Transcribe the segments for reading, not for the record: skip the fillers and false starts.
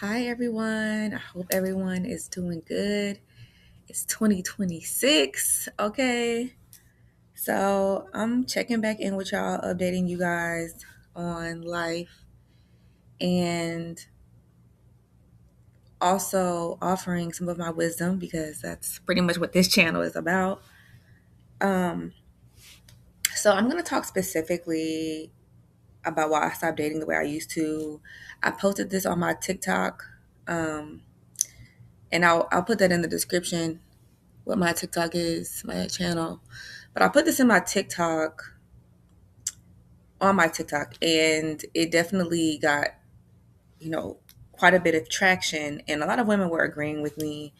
Hi, everyone. I hope everyone is doing good. It's 2026. Okay. So I'm checking back in with y'all, updating you guys on life and also offering some of my wisdom because that's pretty much what this channel is about. Um, so I'm going to talk specifically about why I stopped dating the way I used to. I posted this on my TikTok, um, and I'll put that in the description what my TikTok is, my channel. But I put this in my TikTok, on my TikTok, and it definitely got, you know, quite a bit of traction. And a lot of women were agreeing with me.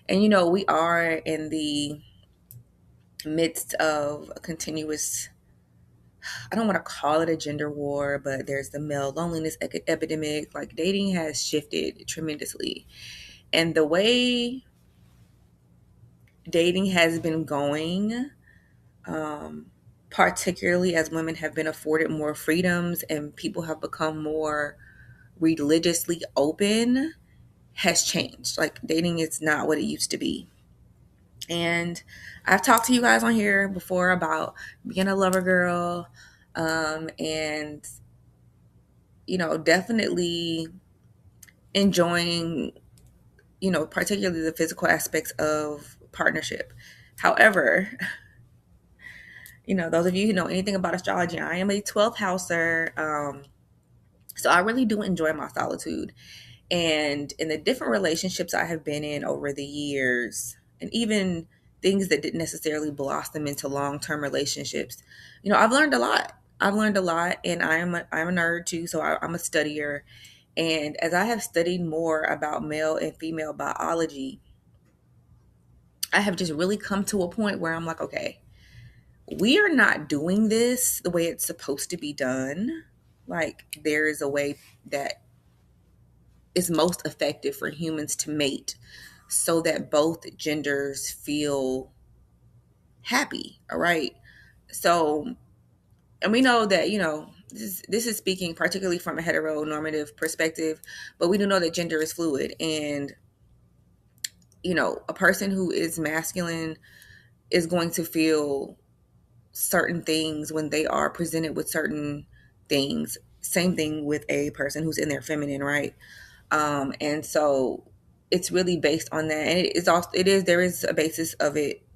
And, we are in the midst of a continuous, I don't want to call it a gender war, but there's the male loneliness epidemic. Like dating has shifted tremendously. And the way dating has been going, um, particularly as women have been afforded more freedoms and people have become more religiously open, has changed. Like dating is not what it used to be. And I've talked to you guys on here before about being a lover girl, and definitely enjoying, particularly the physical aspects of partnership. However, those of you who know anything about astrology, I am a 12th houser. So I really do enjoy my solitude. And in the different relationships I have been in over the years, and even things that didn't necessarily blossom into long-term relationships, I've learned a lot. I've learned a lot, and I'm a nerd too, so I'm a studier. And as I have studied more about male and female biology, I have just really come to a point where I'm like, okay, we are not doing this the way it's supposed to be done. Like there is a way that is most effective for humans to mate so that both genders feel happy. All right. So, and we know that, this is speaking particularly from a heteronormative perspective, but we do know that gender is fluid. And, a person who is masculine is going to feel certain things when they are presented with certain things. Same thing with a person who's in their feminine, right? And so it's really based on that, and it is also there is a basis of it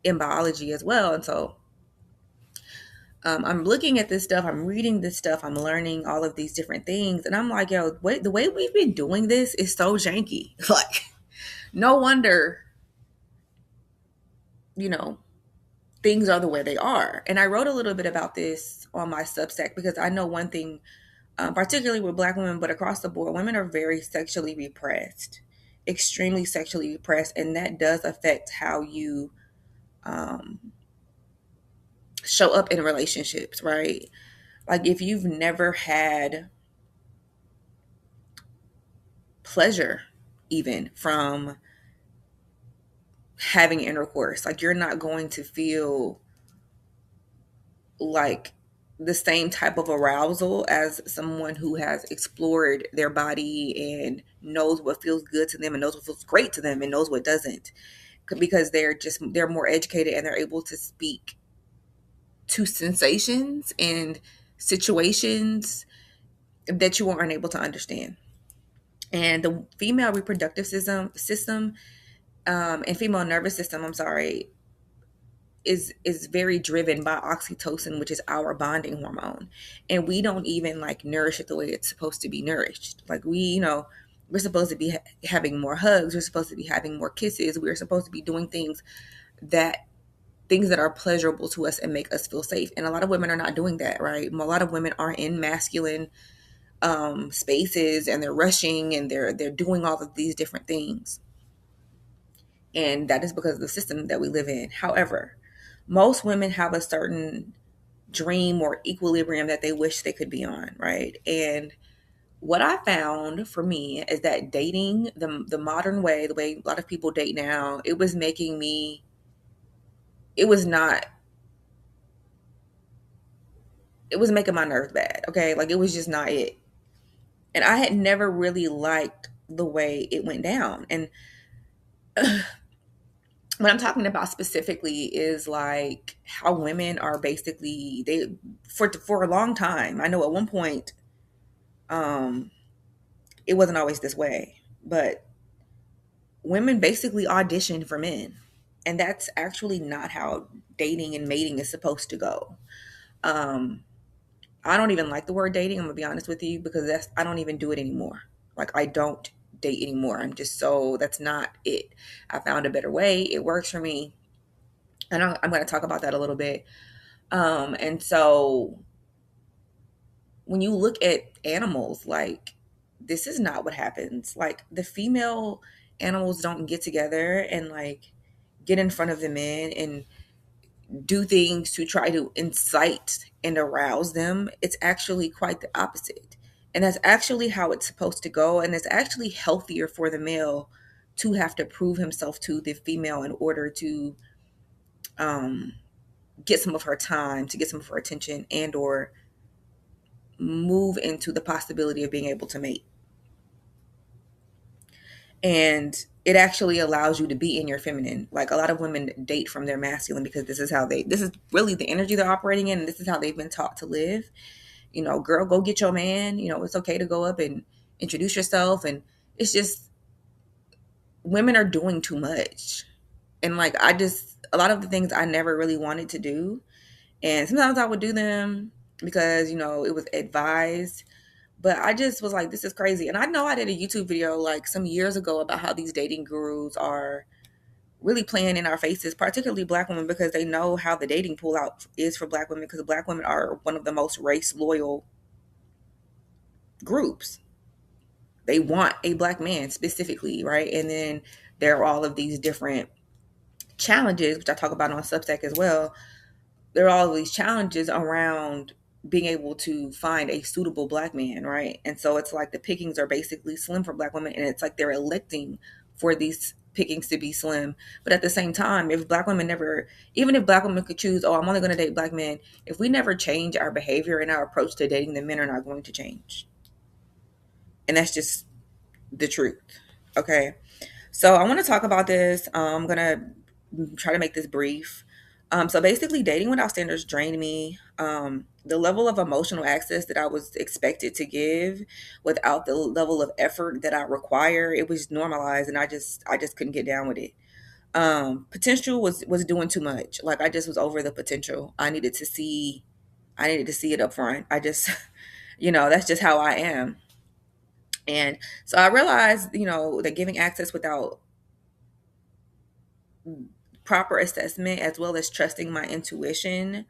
in biology as well. And so I'm looking at this stuff, I'm reading this stuff, I'm learning all of these different things, and I'm like, yo, wait, the way we've been doing this is so janky. Like, no wonder, you know, things are the way they are. And I wrote a little bit about this on my Substack because I know one thing, particularly with Black women, but across the board, women are very sexually repressed, extremely sexually repressed, and that does affect how you um, show up in relationships, right? Like if you've never had pleasure, even from having intercourse, like you're not going to feel like the same type of arousal as someone who has explored their body and knows what feels good to them and knows what feels great to them and knows what doesn't, because they're more educated and they're able to speak to sensations and situations that you aren't able to understand. And the female reproductive system and female nervous system, I'm sorry, is very driven by oxytocin, which is our bonding hormone. And we don't even like nourish it the way it's supposed to be nourished. Like we're supposed to be having more hugs, we're supposed to be having more kisses, we're supposed to be doing that things that are pleasurable to us and make us feel safe. And a lot of women are not doing that, right? A lot of women are in masculine spaces, and they're rushing and they're doing all of these different things. And that is because of the system that we live in. However, most women have a certain dream or equilibrium that they wish they could be on, right? And what I found for me is that dating the modern way, the way a lot of people date now, it was not it was making my nerves bad. Okay, like it was just not it. And I had never really liked the way it went down. And what I'm talking about specifically is like how women are basically they for a long time. I know at one point, um, it wasn't always this way, but women basically auditioned for men, and that's actually not how dating and mating is supposed to go. Um, I don't even like the word dating. I'm gonna be honest with you because that's I don't even do it anymore. Like I don't date anymore. I'm just so that's not it. I found a better way. It works for me, and I'm going to talk about that a little bit. And so when you look at animals, like this is not what happens. Like the female animals don't get together and like get in front of the men and do things to try to incite and arouse them. It's actually quite the opposite. And that's actually how it's supposed to go. And it's actually healthier for the male to have to prove himself to the female in order to um, get some of her time, to get some of her attention, and or move into the possibility of being able to mate. And it actually allows you to be in your feminine. Like a lot of women date from their masculine because this is really the energy they're operating in, and this is how they've been taught to live. You know, girl, go get your man. You know, it's okay to go up and introduce yourself. And it's just women are doing too much. And like a lot of the things I never really wanted to do. And sometimes I would do them because, it was advised. But I just was like, this is crazy. And I know I did a YouTube video like some years ago about how these dating gurus are really playing in our faces, particularly black women, because they know how the dating pool out is for black women, because black women are one of the most race loyal groups. They want a black man specifically, right? And then there are all of these different challenges, which I talk about on Substack as well. There are all of these challenges around being able to find a suitable black man, right? And so it's like the pickings are basically slim for black women, and it's like they're electing for these pickings to be slim. But at the same time, if black women never, even if black women could choose, oh, I'm only going to date black men, if we never change our behavior and our approach to dating, the men are not going to change. And that's just the truth. Okay. So I want to talk about this. I'm going to try to make this brief. So basically, dating without standards drained me. The level of emotional access that I was expected to give without the level of effort that I require, it was normalized, and I just couldn't get down with it. Potential was doing too much. Like I just was over the potential. I needed to see it up front. I just, that's just how I am. And so I realized, that giving access without proper assessment, as well as trusting my intuition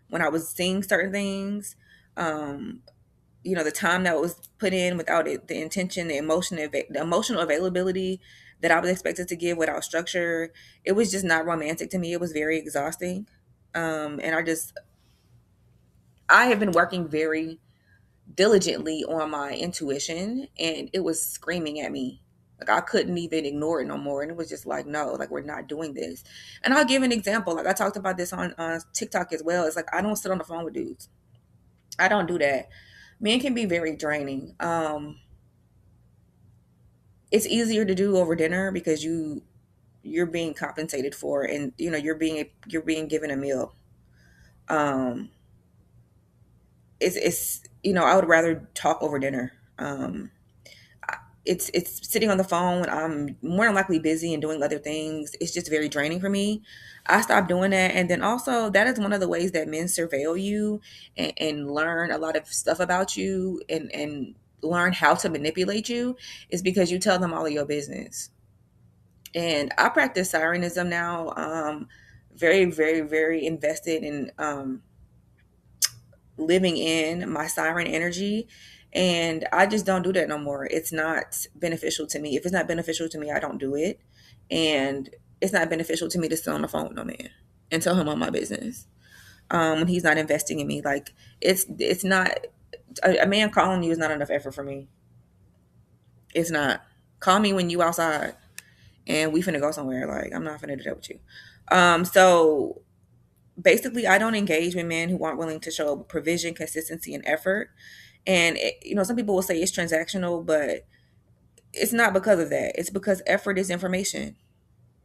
when I was seeing certain things, um, the time that was put in without it, the intention, the emotional availability that I was expected to give without structure, it was just not romantic to me. It was very exhausting. And I have been working very diligently on my intuition, and it was screaming at me. Like I couldn't even ignore it no more. And it was just like, no, like we're not doing this. And I'll give an example. Like I talked about this on TikTok as well. It's like I don't sit on the phone with dudes. I don't do that. Men can be very draining. It's easier to do over dinner because you're being compensated for, and you're being given a meal. Um, it's I would rather talk over dinner. It's sitting on the phone. I'm more than likely busy and doing other things. It's just very draining for me. I stopped doing that. And then also that is one of the ways that men surveil you and learn a lot of stuff about you and learn how to manipulate you, is because you tell them all of your business. And I practice sirenism now. Very, very, very invested in living in my siren energy. And I just don't do that no more. It's not beneficial to me. If it's not beneficial to me, I don't do it. And it's not beneficial to me to sit on the phone with no man and tell him all my business. When he's not investing in me. Like it's not a man calling you is not enough effort for me. It's not. Call me when you outside and we finna go somewhere. Like I'm not finna do that with you. So basically I don't engage with men who aren't willing to show provision, consistency, and effort. And some people will say it's transactional, but it's not because of that. It's because effort is information.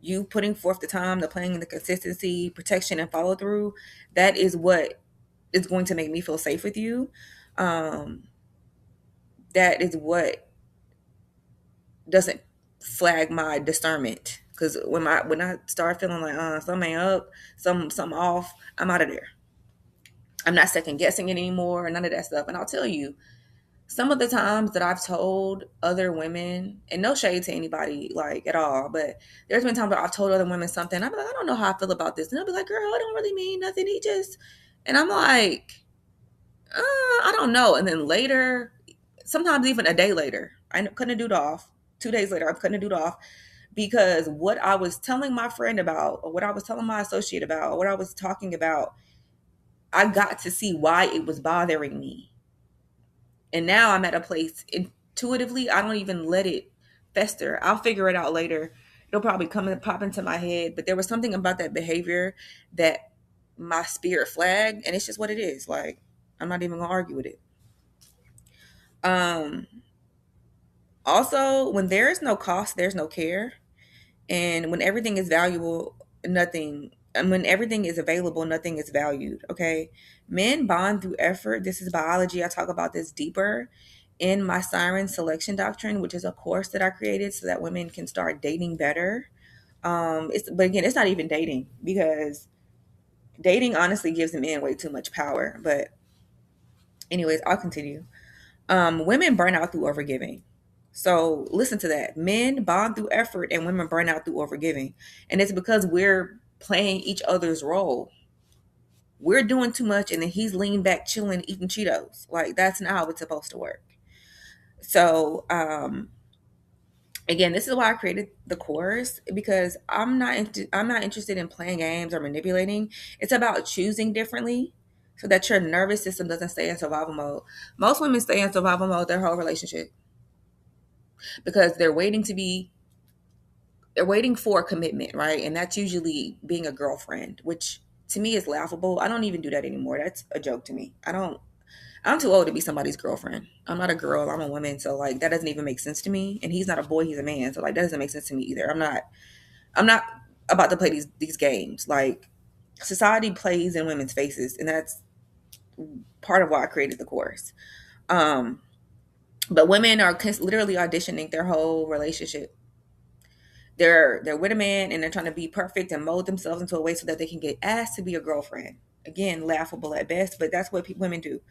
You putting forth the time, the planning, the consistency, protection, and follow through, that is what is going to make me feel safe with you. Um, that is what doesn't flag my discernment. Because when I start feeling like something ain't up, something off, I'm out of there. I'm not second guessing it anymore, none of that stuff. And I'll tell you, some of the times that I've told other women, and no shade to anybody like at all, but there's been times where I've told other women something. I'm like, I don't know how I feel about this, and they'll be like, "Girl, it don't really mean nothing. He just," and I'm like, I don't know. And then later, sometimes even a day later, I couldn't do it off. 2 days later, I couldn't do it off because what I was telling my friend about, or what I was telling my associate about, or what I was talking about, I got to see why it was bothering me. And now I'm at a place intuitively, I don't even let it fester. I'll figure it out later. It'll probably come and pop into my head. But there was something about that behavior that my spirit flagged, and it's just what it is. Like, I'm not even gonna argue with it. Um, Also, when there is no cost, there's no care. And when everything is valuable, nothing and when everything is available, nothing is valued. Okay. Men bond through effort. This is biology. I talk about this deeper in my Siren Selection Doctrine, which is a course that I created so that women can start dating better. But again, it's not even dating, because dating honestly gives the men way too much power. But anyways, I'll continue. Women burn out through overgiving. So listen to that. Men bond through effort and women burn out through overgiving. And it's because we're playing each other's role. We're doing too much and then he's leaning back, chilling, eating Cheetos. Like, that's not how it's supposed to work. So, again, this is why I created the course, because I'm not interested in playing games or manipulating. It's about choosing differently so that your nervous system doesn't stay in survival mode. Most women stay in survival mode their whole relationship because they're waiting for a commitment, right? And that's usually being a girlfriend, which to me is laughable. I don't even do that anymore. That's a joke to me. I'm too old to be somebody's girlfriend. I'm not a girl, I'm a woman, so like that doesn't even make sense to me. And he's not a boy, he's a man. So like that doesn't make sense to me either. I'm not about to play these games. Like, society plays in women's faces, and that's part of why I created the course. Um but women are literally auditioning their whole relationship. They're with a man and they're trying to be perfect and mold themselves into a way so that they can get asked to be a girlfriend. Again, laughable at best, but that's what women do.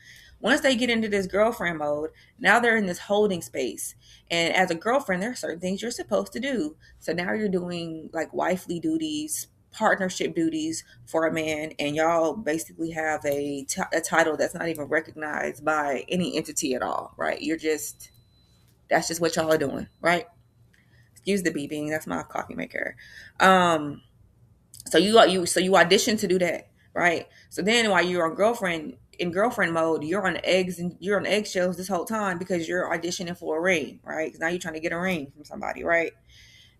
Once they get into this girlfriend mode, now they're in this holding space. And as a girlfriend, there are certain things you're supposed to do. So now you're doing like wifely duties, partnership duties for a man, and y'all basically have a title that's not even recognized by any entity at all, right? That's just what y'all are doing, right? Excuse the beeping. That's my coffee maker. Um, so you audition to do that, right? So then while you're on girlfriend mode, you're on eggs and you're on eggshells this whole time because you're auditioning for a ring, right? Because now you're trying to get a ring from somebody, right?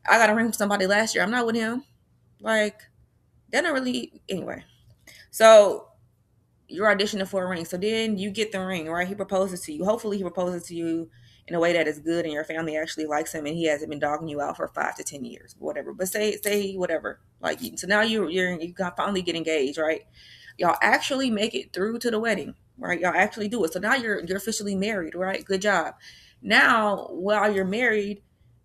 I got a ring from somebody last year. I'm not with him. Like, they're not really anyway. So you're auditioning for a ring. So then you get the ring, right? He proposes to you. Hopefully he proposes to you in a way that is good and your family actually likes him and he hasn't been dogging you out for 5 to 10 years, whatever. But say whatever. Like, so now you got finally get engaged, right? Y'all actually make it through to the wedding, right? Y'all actually do it. So now you're officially married, right? Good job. Now, while you're married,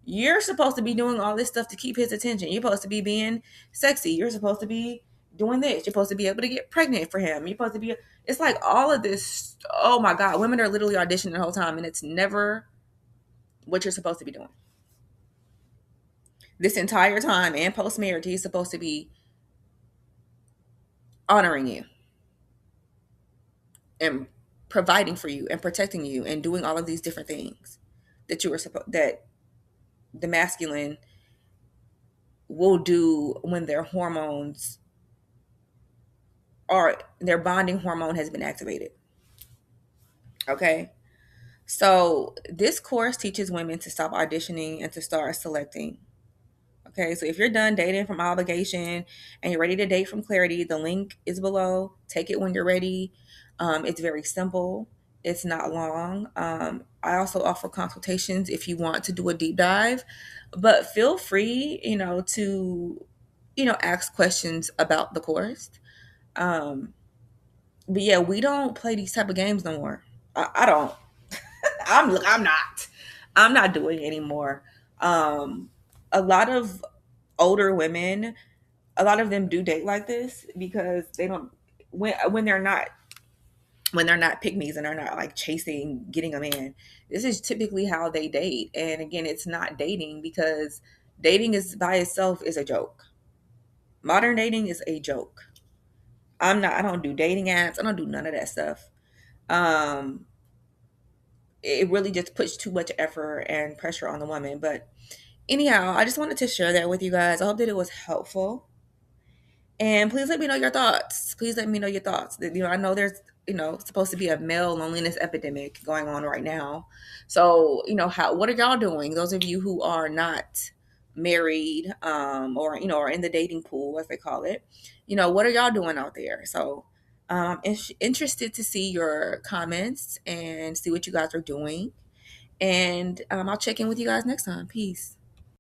you're supposed to be doing all this stuff to keep his attention. You're supposed to be being sexy. You're supposed to be doing this. You're supposed to be able to get pregnant for him. You're supposed to be. It's like all of this. Oh my God, women are literally auditioning the whole time, and it's never what you're supposed to be doing. This entire time and post marriage, he's supposed to be honoring you and providing for you and protecting you and doing all of these different things that the masculine will do when their bonding hormone has been activated. Okay. So this course teaches women to stop auditioning and to start selecting. Okay, so if you're done dating from obligation and you're ready to date from clarity, the link is below. Take it when you're ready. It's very simple. It's not long. I also offer consultations if you want to do a deep dive, but feel free, to, ask questions about the course. Um, but yeah, we don't play these type of games no more. I don't. I'm not. I'm not doing it anymore. A lot of older women, a lot of them do date like this because they don't when they're not pygmies and they're not like chasing getting a man. This is typically how they date. And again, it's not dating because dating is by itself is a joke. Modern dating is a joke. I don't do dating apps. I don't do none of that stuff. Um it really just puts too much effort and pressure on the woman. But anyhow, I just wanted to share that with you guys. I hope that it was helpful. And please let me know your thoughts. Please let me know your thoughts. I know there's, supposed to be a male loneliness epidemic going on right now. So, what are y'all doing? Those of you who are not married, or, are in the dating pool, as they call it, what are y'all doing out there? So, interested to see your comments and see what you guys are doing. And I'll check in with you guys next time. Peace.